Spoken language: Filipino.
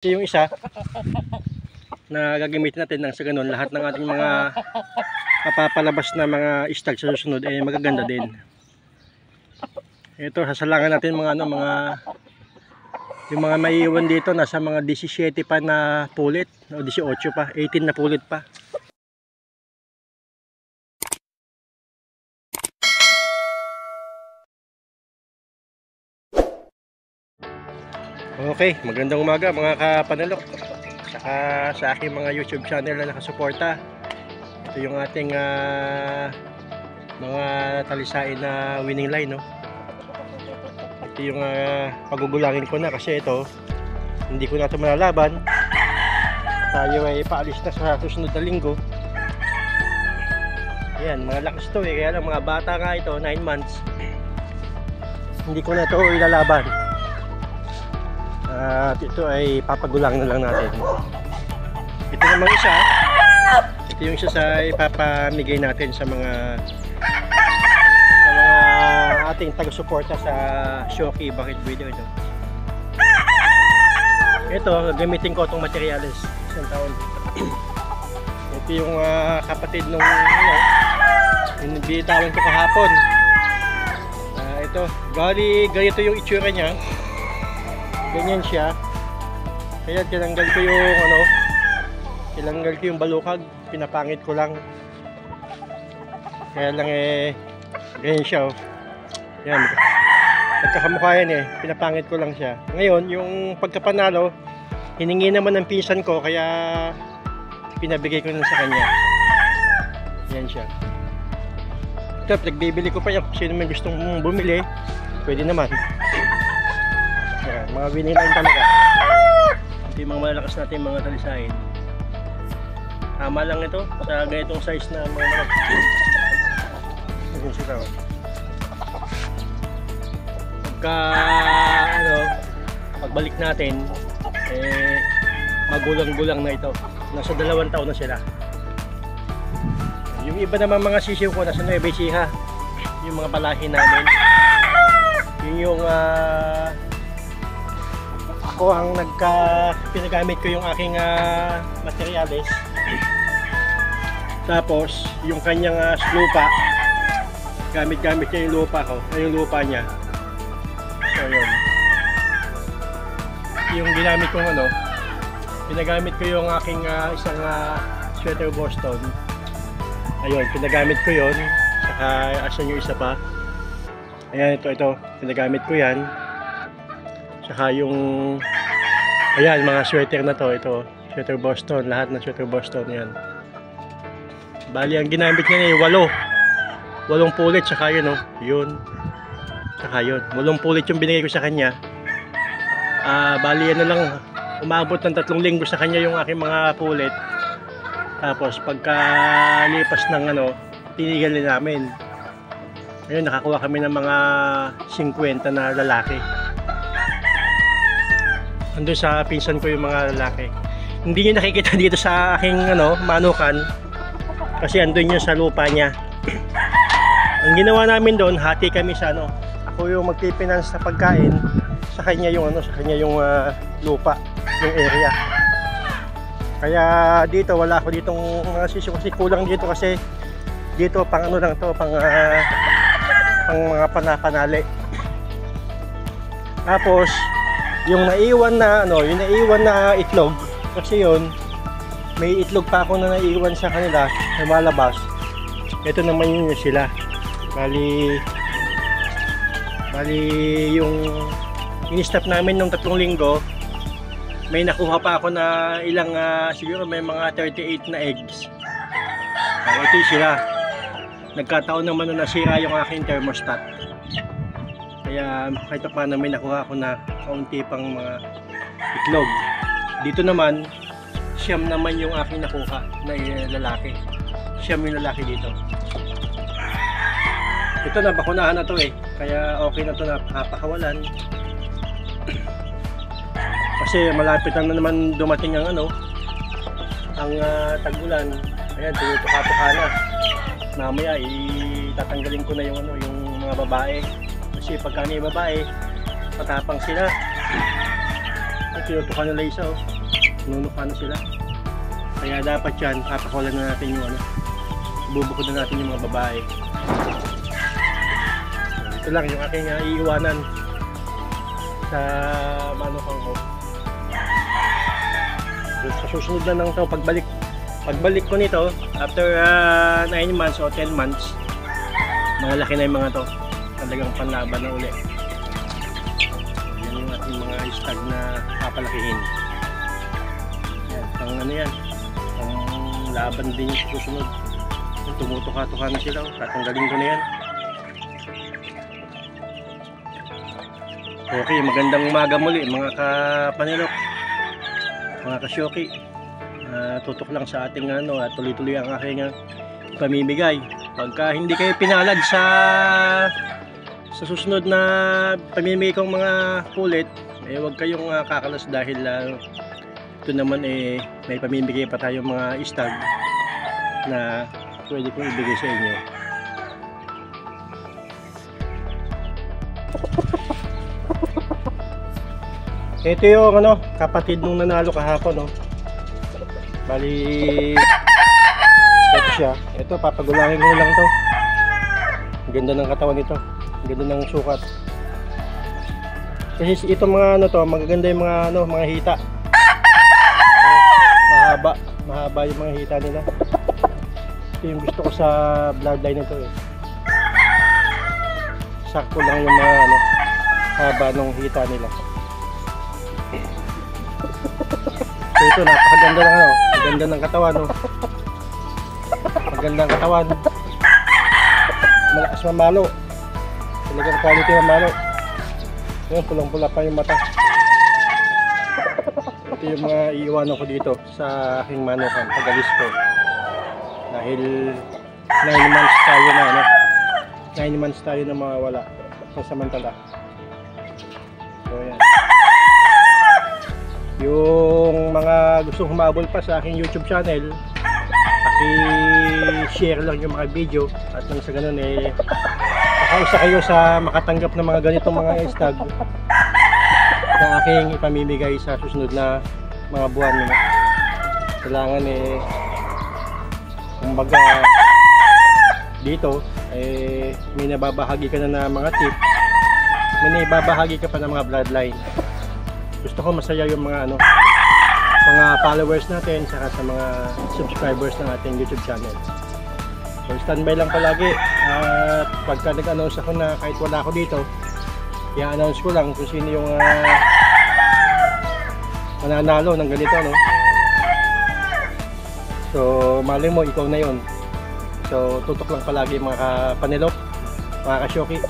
Ito yung isa na gagamitin natin nang sa ganun lahat ng ating mga mapapalabas na mga stag sa susunod ay magaganda din. Ito sasalangan natin mga yung mga maiiwan dito nasa mga 17 pa na pulit o 18 pa, 18 na pulit pa. Okay, magandang umaga mga kapanalok. Saka sa aking mga YouTube channel na nakasuporta. Ito yung ating mga talisain na winning line, no. Ito yung pagugulangin ko na kasi ito hindi ko na ito malalaban. Tayo ay paalis na sa susunod na linggo. Ayan, mga lakas to eh. Kaya lang mga bata nga ito, 9 months. Hindi ko na ito ilalaban. At ito ay papagulang na lang natin. Ito namang isa, ito yung isa sa ipapamigay natin sa mga ating taga-suporta sa Shoki Bakit Breeder ito. Ito, gamitin ko itong materyales isang taon. Ito yung kapatid nung yung binitawan ko kahapon. Ito, ganito yung itsura niya. Ganyan siya. Kaya tinanggal ko yung balukag, pinapangit ko lang. Kaya lang ganyan siya, oh. Yan. Pagkakamukha yan pinapangit ko lang siya. Ngayon, yung pagkapanalo, hiningi naman ng pinsan ko kaya pinabigay ko na sa kanya. Yan siya. Ito, nagbibili ko pa yan. Sino man gustong bumili, pwede naman. Ayan, mga winning line talaga. Ito yung mga malalakas natin mga talisain. Tama lang ito sa ganitong size na mga malalakas. Ayan sila. Pagbalik natin magulang-gulang na ito. Nasa 2 taon na sila. Yung iba naman mga sisiw ko nasa Nueva Ecija. Yung mga palahi namin. Yun yung ako ang pinagamit ko yung aking materyales. Tapos yung kanyang lupa, gamit niya yung lupa ko, yung lupa niya. So yun, yung ginamit kong pinagamit ko yung aking isang sweater Boston. Ayun, pinagamit ko yun. Saka asan yung isa pa, ayan, ito pinagamit ko yan. Saka yung ayan, mga sweater na ito sweater Boston, lahat ng sweater Boston yan. Bali ang ginamit niya 8 pulit, saka yun saka yun 8 pulit yung binigay ko sa kanya. Bali lang, umabot ng 3 linggo sa kanya yung aking mga pulit. Tapos pagkalipas ng tinigil namin. Ayun, nakakuha kami ng mga 50 na lalaki. Andun sa pinsan ko yung mga lalaki. Hindi niyo nakikita dito sa aking manukan kasi andun yun sa lupa niya. Ang ginawa namin doon, hati kami sa ako yung magpipinance sa pagkain, sa kanya yung lupa, yung area. Kaya dito wala ako ditong mga sisyo kasi kulang dito kasi dito pang lang to, pang mga panapanali. Tapos yung naiwan na itlog, kasi yun may itlog pa ako na naiwan sa kanila na malabas. Ito naman yun sila. Bali yung in-stop namin nung 3 linggo, may nakuha pa ako na ilang siguro may mga 38 na eggs. Ito sila. Nagkataon naman na nasira yung aking thermostat. Kaya kahit paano may nakuha ako na kaunti pang mga itlog. Dito naman, siyam naman yung aking nakuha na lalaki. Siyam yung lalaki dito. Ito na, bakunahan na to kaya okay na to na pakakawalan. Kasi malapit na naman dumating ang tag-ulan. Ayan, tinutuka-tuka na. Mamaya itatanggalin ko na yung mga babae. Kasi pagka may babae, matapang sila. Tinutukan nila isa Nunuka na sila. Kaya dapat yan, papakulan na natin yung ano, bubukod na natin yung mga babae. Ito lang yung aking iiwanan sa manukang ko. Sa susunod na ng pagbalik ko nito after 9 months o 10 months, malaki na yung mga to, talagang panlaban na uli. Yan yung ating mga stag na papalakihin. Yan, pang ano yan, pang laban din yung susunod. Tumutuka-tuka na sila, tatanggalin ko na yan. Okay, magandang umaga muli mga kapanilok, mga kasyoki. Tutok lang sa ating ano, tuloy-tuloy ang aking pamimigay. Pagka hindi kayo pinalad sa susunod na pamimigay kong mga kulit, huwag kayong kakalas dahil ito naman may pamimigay pa tayong mga stag na pwede kong ibigay sa inyo. Ito yung ano, kapatid nung nanalo kahapon, no. Bali ito siya. Ito papagulangin ko lang to. Ang ganda ng katawan nito. Ang ganda ng sukat. Kasi ito mga ano to, magaganda yung mga ano, mga hita. Mahaba yung mga hita nila. Ito yung gusto ko sa bloodline nito eh. Sakto lang yung mga ano, haba ng hita nila. So ito, napakaganda ng ano, maganda ng katawan, no. Maganda ng katawan. Malakas mamalo. Talagang quality mamalo. Ayan, pulang-pula pa yung mata. Ito yung mga iiwanan ko dito sa aking manukan, pagalis ko. Dahil 9 months tayo na, ano. 9 months tayo na mawawala. Pansamantala. So ayan. Yung mga gustong humabol pa sa aking YouTube channel, paki-share lang yung mga video at nang sa ganun makausa kayo sa makatanggap ng mga ganitong mga stag na aking ipamimigay sa susunod na mga buwan. Kailangan kumbaga dito may nababahagi ka na mga tips, may nababahagi ka pa ng mga bloodline. Gusto ko masaya yung mga ano, mga followers natin saka sa mga subscribers ng ating YouTube channel. So standby lang palagi at pagka nag-announce ako na kahit wala ako dito, i-announce ko lang kung sino yung mananalo ng ganito, no. So malay mo ikaw na yon. So tutok lang palagi mga kapanilok, mga kasyoki.